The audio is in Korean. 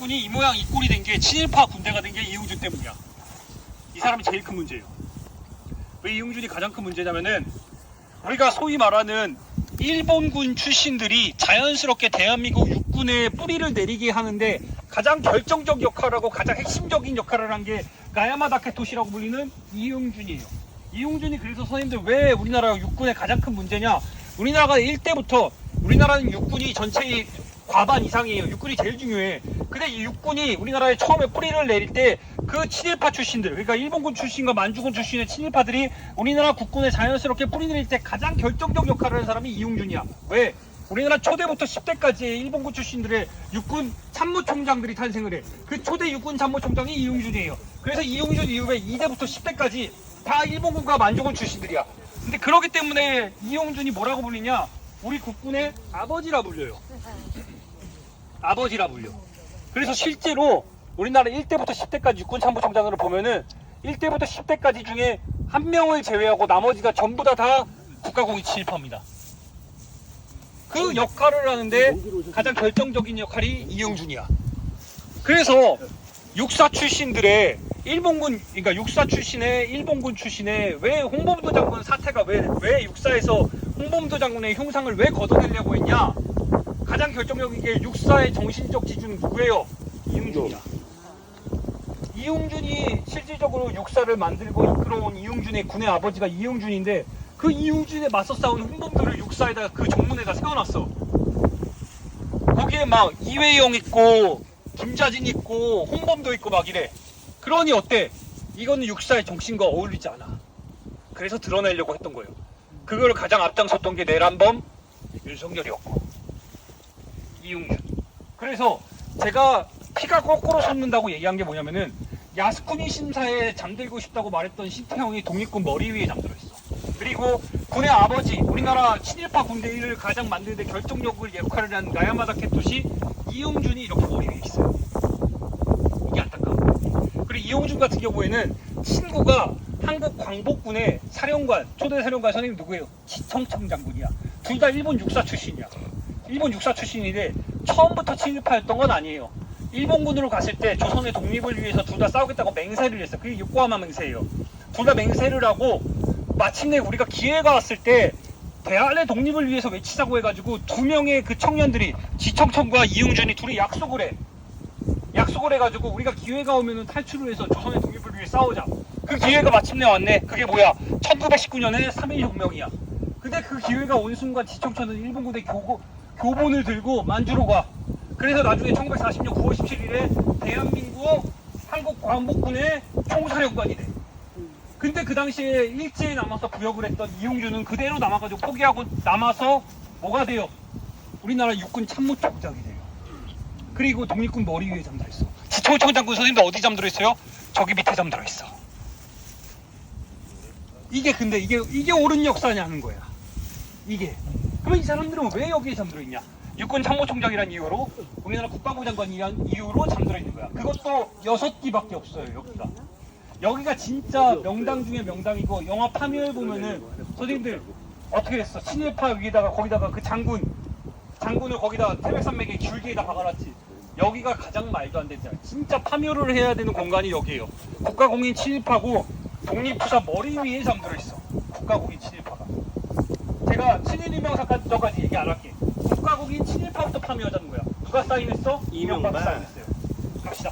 육군이 이 모양 이 꼴이 된 게 친일파 군대가 된 게 이용준 때문이야. 이 사람이 제일 큰 문제예요. 왜 이용준이 가장 큰 문제냐면은 우리가 소위 말하는 일본군 출신들이 자연스럽게 대한민국 육군에 뿌리를 내리게 하는데 가장 결정적 역할하고 가장 핵심적인 역할을 한 게 가야마 다케토시라고 불리는 이용준이에요. 이용준이 그래서 선생님들 왜 우리나라 육군의 가장 큰 문제냐? 우리나라가 1대부터 우리나라는 육군이 전체의 과반 이상이에요. 육군이 제일 중요해. 근데 이 육군이 우리나라에 처음에 뿌리를 내릴 때 그 친일파 출신들, 그러니까 일본군 출신과 만주군 출신의 친일파들이 우리나라 국군에 자연스럽게 뿌리 내릴 때 가장 결정적 역할을 하는 사람이 이용준이야. 왜? 우리나라 초대부터 10대까지의 일본군 출신들의 육군 참모총장들이 탄생을 해. 그 초대 육군 참모총장이 이용준이에요. 그래서 이용준 이후에 2대부터 10대까지 다 일본군과 만주군 출신들이야. 근데 그러기 때문에 이용준이 뭐라고 불리냐? 우리 국군의 아버지라 불려요. 아버지라 불려. 그래서 실제로 우리나라 1대부터 10대까지 육군 참모총장으로 보면은 1대부터 10대까지 중에 한 명을 제외하고 나머지가 전부 다 국가공익 친일파입니다. 그 역할을 하는데 가장 결정적인 역할이 이용준이야. 그래서 육사 출신들의 일본군, 그러니까 육사 출신의 일본군 출신의 왜 홍범도 장군 사태가 왜 육사에서 홍범도 장군의 흉상을 왜 걷어내려고 했냐? 가장 결정적인 게 육사의 정신적 지주는 누구예요? 이용준이야. 이용준이 실질적으로 육사를 만들고 이끌어온 이용준의 군의 아버지가 이용준인데 그 이용준에 맞서 싸운 홍범도를 육사에다가 그 정문에다 세워놨어. 거기에 막 이회영 있고 김자진 있고 홍범도 있고 막 이래. 그러니 어때? 이거는 육사의 정신과 어울리지 않아. 그래서 드러내려고 했던 거예요. 그걸 가장 앞장섰던 게 내란범 윤석열이었고 이용준. 그래서 제가 피가 거꾸로 솟는다고 얘기한 게 뭐냐면은 야스쿠니 심사에 잠들고 싶다고 말했던 신태형이 독립군 머리 위에 잠들어 있어. 그리고 군의 아버지, 우리나라 친일파 군대를 가장 만드는데 결정적으로 역할을 한 가야마 다케토시 이용준이 이렇게 머리 위에 있어요. 이게 안타까워. 그리고 이용준 같은 경우에는 친구가 한국 광복군의 사령관, 초대 사령관 선생님 누구예요? 지청청 장군이야. 둘 다 일본 육사 출신이야. 일본 육사 출신인데 처음부터 친일파였던 건 아니에요. 일본군으로 갔을 때 조선의 독립을 위해서 둘 다 싸우겠다고 맹세를 했어. 그게 요코하마 맹세예요. 둘 다 맹세를 하고 마침내 우리가 기회가 왔을 때 대한의 독립을 위해서 외치자고 해가지고 두 명의 그 청년들이 지청천과 이용준이 둘이 약속을 해. 약속을 해가지고 우리가 기회가 오면은 탈출을 해서 조선의 독립을 위해 싸우자. 그 기회가 마침내 왔네. 그게 뭐야? 1919년에 3.1혁명이야. 근데 그 기회가 온 순간 지청천은 일본군의 교본을 들고 만주로 가. 그래서 나중에 1940년 9월 17일에 대한민국 한국 광복군의 총사령관이 돼. 근데 그 당시에 일제에 남아서 부역을 했던 이용준은 그대로 남아가지고 포기하고 남아서 뭐가 돼요? 우리나라 육군 참모총장이 돼요. 그리고 독립군 머리 위에 잠들어 있어. 지청청 장군 선생님도 어디 잠들어 있어요? 저기 밑에 잠들어 있어. 근데 이게 옳은 역사냐는 거야. 이게. 그러면 이 사람들은 왜 여기에 잠들어 있냐? 육군 참모총장이란 이유로 우리나라 국방부 장관이란 이유로 잠들어 있는 거야. 그것도 6기밖에 없어요. 여기가 진짜 명당 중에 명당이고 영화 파묘에 보면은 선생님들 어떻게 했어? 친일파 위에다가 거기다가 그 장군을 거기다 태백산맥에 줄기에다 박아놨지. 여기가 가장 말도 안 되잖아. 진짜 파묘를 해야 되는 공간이 여기예요. 국가공인 친일파고 독립투사 머리 위에 잠들어 있어. 국가공인 친일파가. 제가 친일유명사까지 얘기 안 할게. 국가공인 친일파부터 파묘하자는 거야. 누가 사인했어? 이명박이 사인했어요. 갑시다.